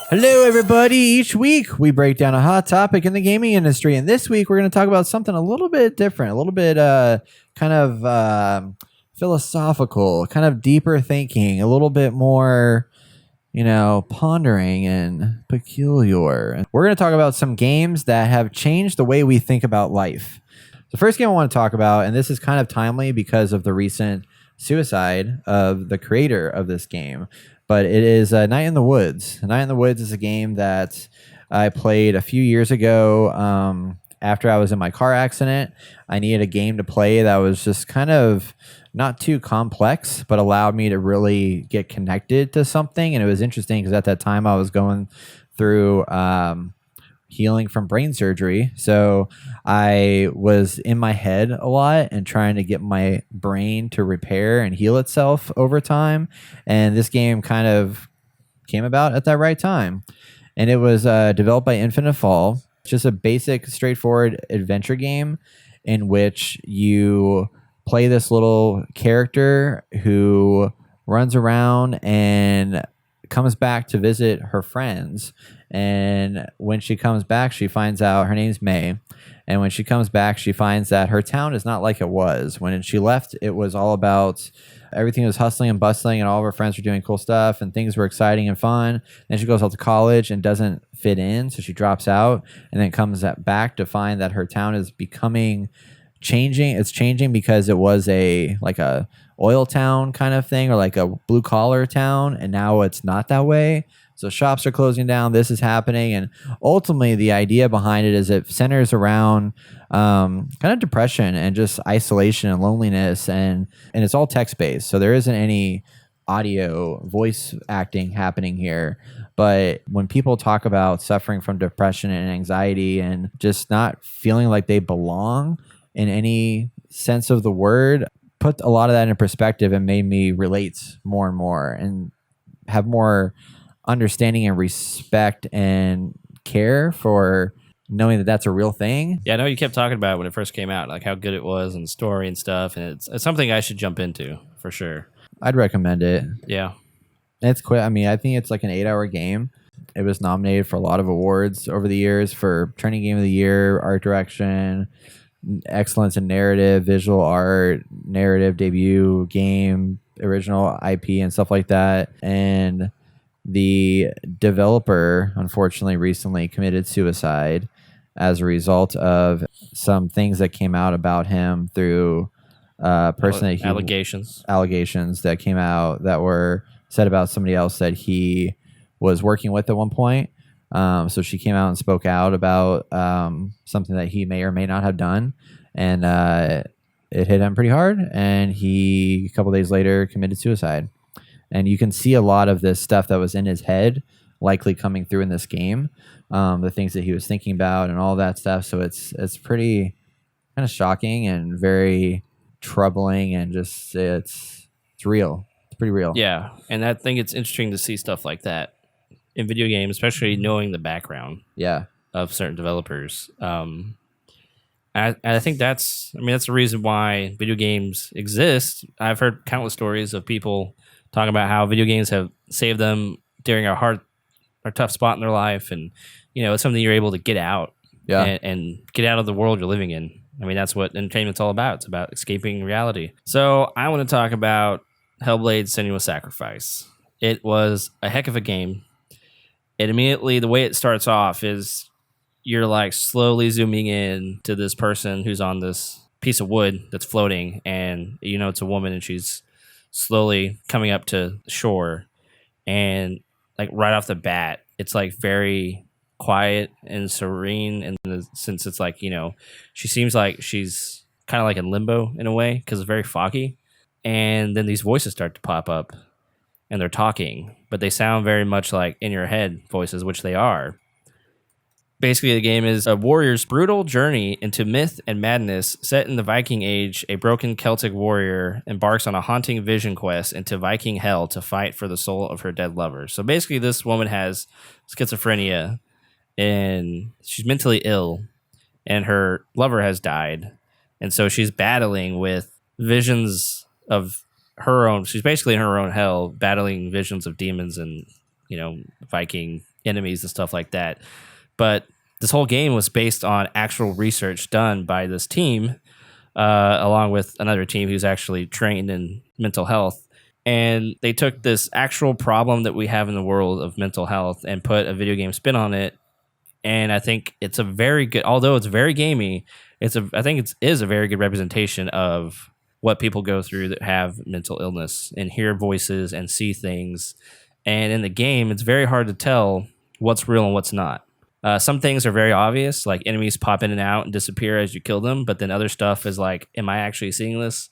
Hello, everybody. Each week we break down a hot topic in the gaming industry, and this week we're going to talk about something a little bit different, a little bit kind of philosophical, kind of deeper thinking, a little bit more, pondering and peculiar. We're going to talk about some games that have changed the way we think about life. The first game I want to talk about, and this is kind of timely because of the recent suicide of the creator of this game, but it is Night in the Woods. Night in the Woods is a game that I played a few years ago after I was in my car accident. I needed a game to play that was just kind of not too complex, but allowed me to really get connected to something. And it was interesting because at that time I was going through healing from brain surgery. So I was in my head a lot and trying to get my brain to repair and heal itself over time. And this game kind of came about at that right time. And it was developed by Infinite Fall. It's just a basic, straightforward adventure game in which you play this little character who runs around and comes back to visit her friends. And when she comes back, she finds out her name's May. And when she comes back, she finds that her town is not like it was. When she left, it was all about everything was hustling and bustling, and all of her friends were doing cool stuff, and things were exciting and fun. Then she goes out to college and doesn't fit in, so she drops out, and then comes back to find that her town is changing. It's changing because it was a oil town kind of thing, or like a blue collar town, and now it's not that way. So shops are closing down. This is happening, and ultimately the idea behind it is it centers around kind of depression and just isolation and loneliness, and it's all text based. So there isn't any audio voice acting happening here. But when people talk about suffering from depression and anxiety and just not feeling like they belong in any sense of the word, put a lot of that in perspective and made me relate more and more and have more understanding and respect and care for knowing that that's a real thing. Yeah, I know you kept talking about it when it first came out, like how good it was and the story and stuff, and it's something I should jump into for sure. I'd recommend it. Yeah. It's quick. I mean, I think it's like an 8-hour game. It was nominated for a lot of awards over the years for Trending Game of the Year, Art Direction, Excellence in Narrative, Visual Art, Narrative Debut, Game, Original IP, and stuff like that. And the developer, unfortunately, recently committed suicide as a result of some things that came out about him through allegations that came out that were said about somebody else that he was working with at one point. So she came out and spoke out about something that he may or may not have done, and it hit him pretty hard. And he, a couple days later, committed suicide. And you can see a lot of this stuff that was in his head likely coming through in this game, the things that he was thinking about and all that stuff. So it's pretty kind of shocking and very troubling, and just it's real. It's pretty real. Yeah, and I think it's interesting to see stuff like that in video games, especially knowing the background of certain developers. I think that's the reason why video games exist. I've heard countless stories of people talking about how video games have saved them during a tough spot in their life, and it's something you're able to get out and get out of the world you're living in. I mean, that's what entertainment's all about. It's about escaping reality. So I want to talk about Hellblade: Senua Sacrifice. It was a heck of a game. And immediately, the way it starts off is you're like slowly zooming in to this person who's on this piece of wood that's floating, and it's a woman, and she's slowly coming up to shore. And like right off the bat, it's like very quiet and serene in the sense it's like, she seems like she's kind of like in limbo in a way because it's very foggy. And then these voices start to pop up, and they're talking, but they sound very much like in your head voices, which they are. Basically, the game is a warrior's brutal journey into myth and madness. Set in the Viking Age, a broken Celtic warrior embarks on a haunting vision quest into Viking hell to fight for the soul of her dead lover. So basically, this woman has schizophrenia, and she's mentally ill, and her lover has died. And so she's battling with visions of her own. She's basically in her own hell, battling visions of demons and, Viking enemies and stuff like that. But this whole game was based on actual research done by this team, along with another team who's actually trained in mental health. And they took this actual problem that we have in the world of mental health and put a video game spin on it. And I think it's a very good, although it's very gamey, I think it is a very good representation of what people go through that have mental illness and hear voices and see things. And in the game, it's very hard to tell what's real and what's not. Some things are very obvious, like enemies pop in and out and disappear as you kill them. But then other stuff is like, am I actually seeing this?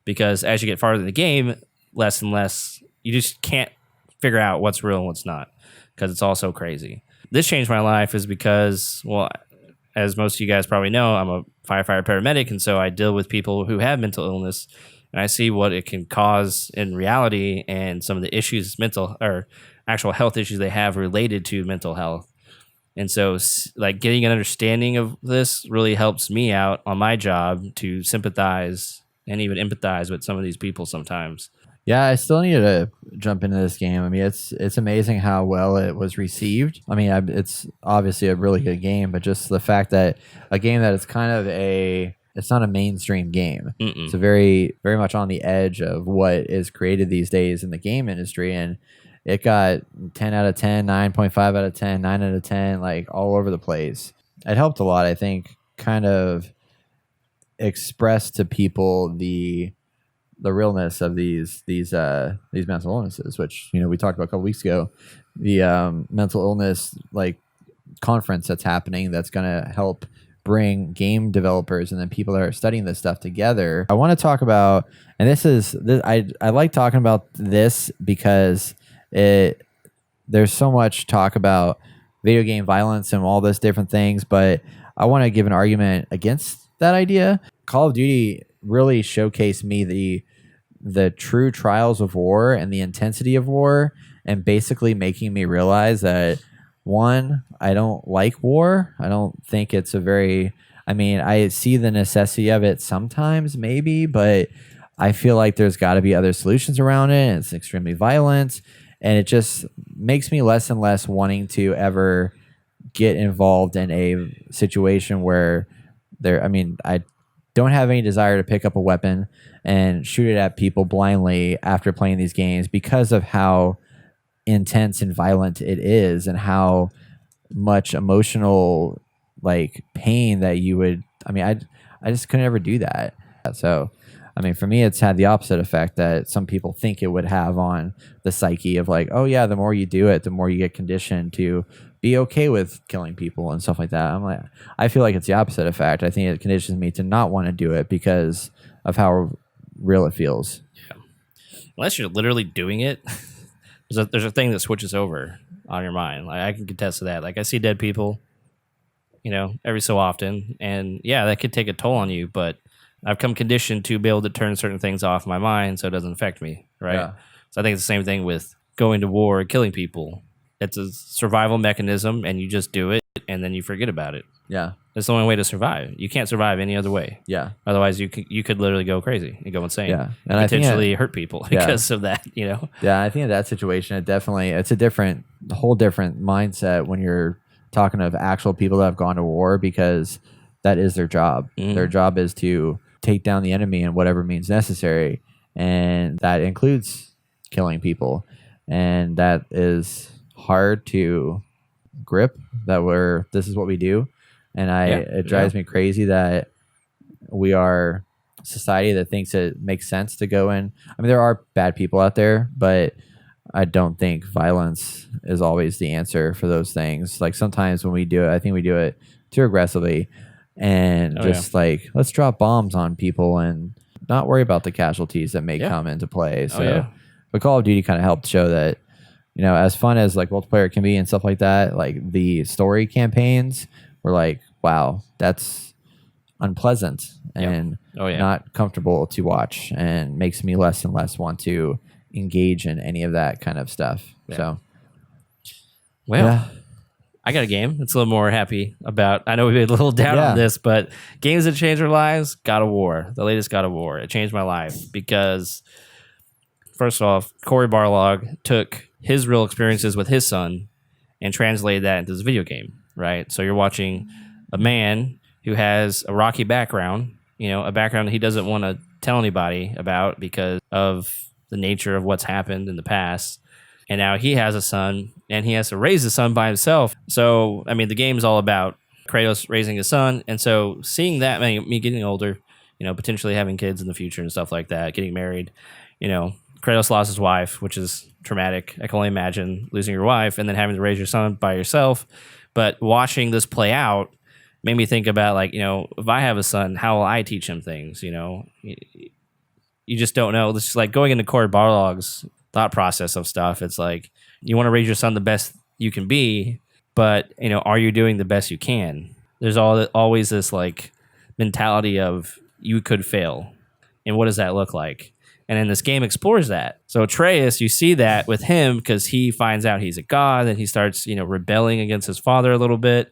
Because as you get farther in the game, less and less, you just can't figure out what's real and what's not because it's all so crazy. This changed my life is because, well, as most of you guys probably know, I'm a firefighter paramedic. And so I deal with people who have mental illness and I see what it can cause in reality and some of the issues, mental or actual health issues they have related to mental health. And so, like, getting an understanding of this really helps me out on my job to sympathize and even empathize with some of these people sometimes. Yeah, I still need to jump into this game. I mean, it's amazing how well it was received. I mean, it's obviously a really good game, but just the fact that a game that is kind of it's not a mainstream game. Mm-mm. It's a very, very much on the edge of what is created these days in the game industry. And it got 10 out of 10, 9.5 out of 10, 9 out of 10, like all over the place. It helped a lot, I think, kind of express to people the realness of these mental illnesses, which, you know, we talked about a couple weeks ago. The mental illness like conference that's happening that's going to help bring game developers and then people that are studying this stuff together. I want to talk about, and I like talking about this because there's so much talk about video game violence and all those different things, but I want to give an argument against that idea. Call of Duty really showcased me the true trials of war and the intensity of war, and basically making me realize that, one, I don't like war. I don't think it's I see the necessity of it sometimes, maybe, but I feel like there's got to be other solutions around it. And it's extremely violent, and it just makes me less and less wanting to ever get involved in a situation where I don't have any desire to pick up a weapon and shoot it at people blindly after playing these games because of how intense and violent it is and how much emotional like pain that you would, I just couldn't ever do that. So, for me, it's had the opposite effect that some people think it would have on the psyche of like, oh yeah, the more you do it, the more you get conditioned to be okay with killing people and stuff like that. I feel like it's the opposite effect. I think it conditions me to not want to do it because of how real it feels. Yeah. Unless you're literally doing it, there's a thing that switches over on your mind. Like, I can contest to that. Like, I see dead people, every so often, and yeah, that could take a toll on you, but I've come conditioned to be able to turn certain things off my mind so it doesn't affect me, right? Yeah. So I think it's the same thing with going to war and killing people. It's a survival mechanism, and you just do it, and then you forget about it. Yeah. That's the only way to survive. You can't survive any other way. Yeah. Otherwise, you could literally go crazy and go insane. Yeah. And potentially hurt people because of that, Yeah, I think in that situation, it's a whole different mindset when you're talking of actual people that have gone to war, because that is their job. Mm. Their job is to take down the enemy in whatever means necessary, and that includes killing people, and that is hard to grip. This is what we do, and it drives me crazy that we are a society that thinks it makes sense to go in. There are bad people out there, but I don't think violence is always the answer for those things. Like, sometimes when we do it, I think we do it too aggressively. And let's drop bombs on people and not worry about the casualties that may come into play. So, but Call of Duty kind of helped show that, as fun as like multiplayer can be and stuff like that, like the story campaigns were like, wow, that's unpleasant and not comfortable to watch, and makes me less and less want to engage in any of that kind of stuff. Yeah. So, I got a game that's a little more happy about. I know we made a little down on this, but games that change our lives. God of War, the latest God of War. It changed my life because, first off, Cory Barlog took his real experiences with his son and translated that into this video game, right? So you're watching a man who has a rocky background, a background that he doesn't want to tell anybody about because of the nature of what's happened in the past. And now he has a son, and he has to raise his son by himself. So, I mean, the game's all about Kratos raising his son. And so seeing that, me getting older, potentially having kids in the future and stuff like that, getting married, Kratos lost his wife, which is traumatic. I can only imagine losing your wife and then having to raise your son by yourself. But watching this play out made me think about, like, if I have a son, how will I teach him things? You just don't know. It's just like going into Corey Barlog's thought process of stuff. It's like, you want to raise your son the best you can be, but are you doing the best you can? There's always this like mentality of you could fail, and what does that look like? And then this game explores that. So Atreus, you see that with him because he finds out he's a god, and he starts rebelling against his father a little bit.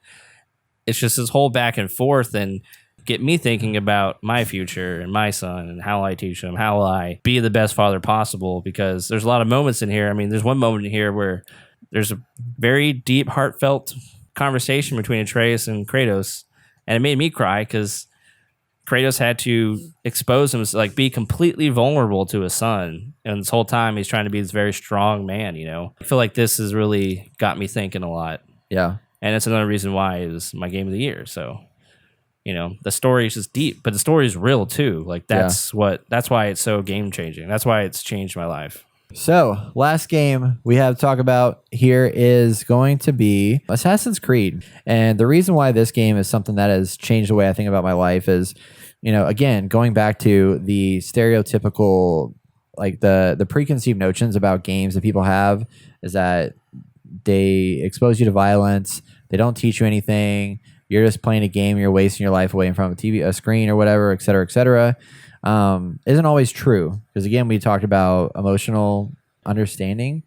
It's just this whole back and forth, and get me thinking about my future and my son and how I teach him, how will I be the best father possible, because there's a lot of moments in here. I mean, there's one moment in here where there's a very deep, heartfelt conversation between Atreus and Kratos, and it made me cry because Kratos had to expose him, like be completely vulnerable to his son, and this whole time he's trying to be this very strong man. I feel like this has really got me thinking a lot. Yeah, and it's another reason why it was my game of the year. So, the story is just deep, but the story is real too. Like that's why it's so game changing. That's why it's changed my life. So, last game we have to talk about here is going to be Assassin's Creed. And the reason why this game is something that has changed the way I think about my life is, again, going back to the stereotypical, like the preconceived notions about games that people have is that they expose you to violence, they don't teach you anything, you're just playing a game, you're wasting your life away in front of a screen or whatever, et cetera, et cetera. Isn't always true, because again, we talked about emotional understanding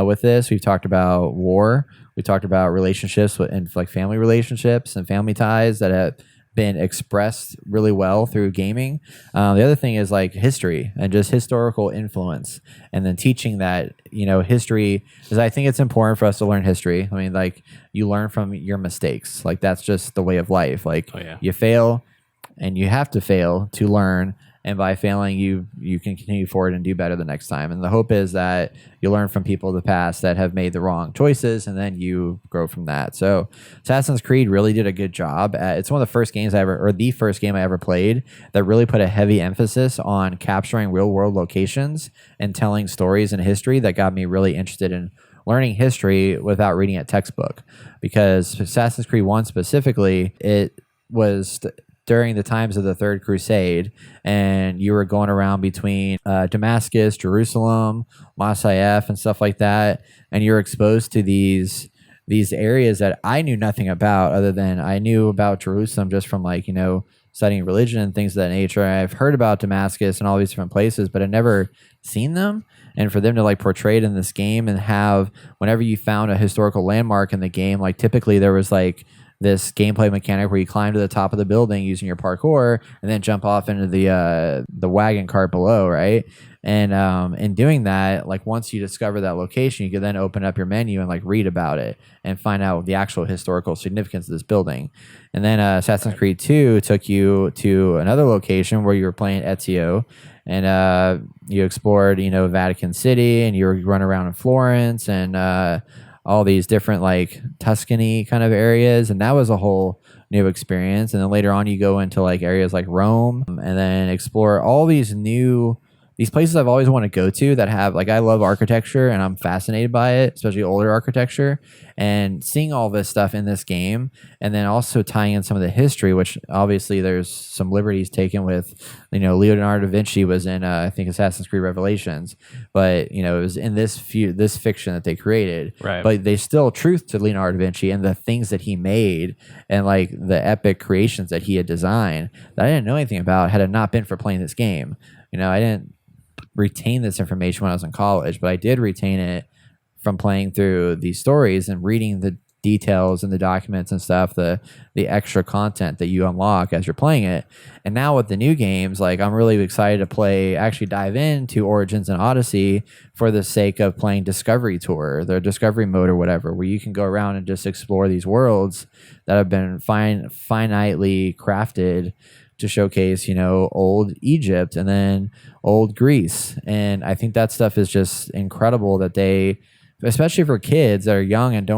with this. We've talked about war. We talked about relationships and like family relationships and family ties that have been expressed really well through gaming. The other thing is like history and just historical influence, and then teaching that history, because I think it's important for us to learn history. I mean, like, you learn from your mistakes. Like, that's just the way of life. Like, you fail, and you have to fail to learn. And by failing, you can continue forward and do better the next time. And the hope is that you learn from people of the past that have made the wrong choices, and then you grow from that. So Assassin's Creed really did a good job. It's one of the first games the first game I ever played that really put a heavy emphasis on capturing real world locations and telling stories and history that got me really interested in learning history without reading a textbook. Because Assassin's Creed 1 specifically, it was during the times of the Third Crusade, and you were going around between Damascus, Jerusalem, Masyaf, and stuff like that, and you're exposed to these areas that I knew nothing about, other than I knew about Jerusalem just from studying religion and things of that nature. I've heard about Damascus and all these different places, but I'd never seen them. And for them to portray it in this game, and have, whenever you found a historical landmark in the game, typically there was this gameplay mechanic where you climb to the top of the building using your parkour and then jump off into the wagon cart below, right? And in doing that, once you discover that location, you can then open up your menu and read about it and find out the actual historical significance of this building. And then Assassin's Creed 2 took you to another location where you were playing Ezio, and you explored, Vatican City, and you run around in Florence and all these different Tuscany kind of areas, and that was a whole new experience. And then later on you go into areas like Rome, and then explore all these places I've always wanted to go to that have I love architecture, and I'm fascinated by it, especially older architecture, and seeing all this stuff in this game, and then also tying in some of the history, which obviously there's some liberties taken with, Leonardo da Vinci was in I think Assassin's Creed Revelations, but it was in this fiction that they created, right? But they still truth to Leonardo da Vinci and the things that he made, and the epic creations that he had designed that I didn't know anything about had it not been for playing this game. I didn't retain this information when I was in college, but I did retain it from playing through these stories and reading details and the documents and stuff, the extra content that you unlock as you're playing it. And now with the new games, like I'm really excited to actually dive into Origins and Odyssey for the sake of playing Discovery Tour, the Discovery mode or whatever, where you can go around and just explore these worlds that have been finitely crafted to showcase, old Egypt and then old Greece. And I think that stuff is just incredible that they, especially for kids that are young and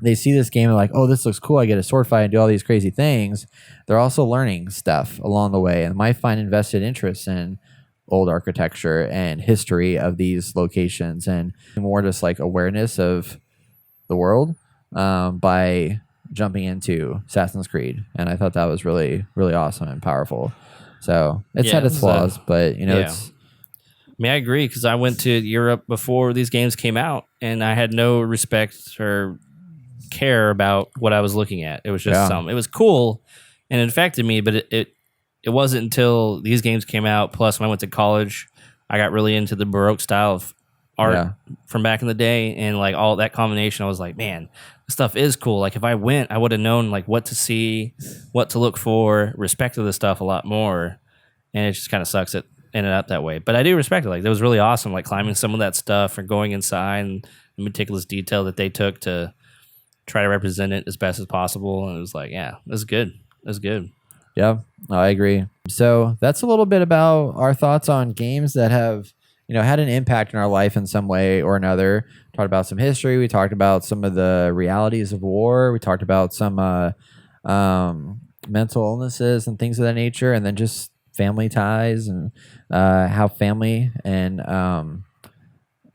they see this game and like, oh, this looks cool. I get a sword fight and do all these crazy things. They're also learning stuff along the way and might find invested interest in old architecture and history of these locations and more just like awareness of the world by jumping into Assassin's Creed. And I thought that was really, really awesome and powerful. So it's had its flaws, but it's. I mean, I agree because I went to Europe before these games came out and I had no respect or care about what I was looking at. It was just it was cool and it affected me, but it wasn't until these games came out. Plus, when I went to college, I got really into the Baroque style of art from back in the day, and like all that combination, I was like, man, this stuff is cool. Like if I went, I would have known like what to see, what to look for, respected the stuff a lot more, and it just kind of sucks it ended up that way. But I do respect it. Like it was really awesome, like climbing some of that stuff or going inside and the meticulous detail that they took to try to represent it as best as possible. And it was like, yeah, that's good. That's good. Yeah, I agree. So that's a little bit about our thoughts on games that have, had an impact in our life in some way or another. Talked about some history. We talked about some of the realities of war. We talked about some mental illnesses and things of that nature, and then just family ties and how family and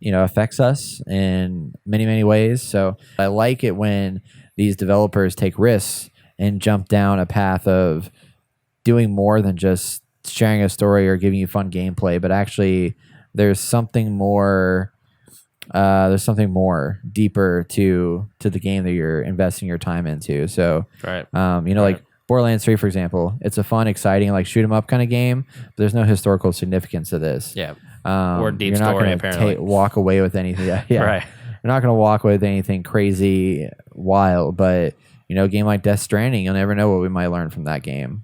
affects us in many, many ways. So I like it when these developers take risks and jump down a path of doing more than just sharing a story or giving you fun gameplay, but actually there's something more deeper to the game that you're investing your time into. So like Borderlands 3, for example, it's a fun, exciting, like shoot 'em up kind of game, but there's no historical significance to this. Yeah. Or deep you're not story, gonna apparently. walk away with anything. Yeah. Right. You're not going to walk away with anything crazy wild, but a game like Death Stranding, you'll never know what we might learn from that game.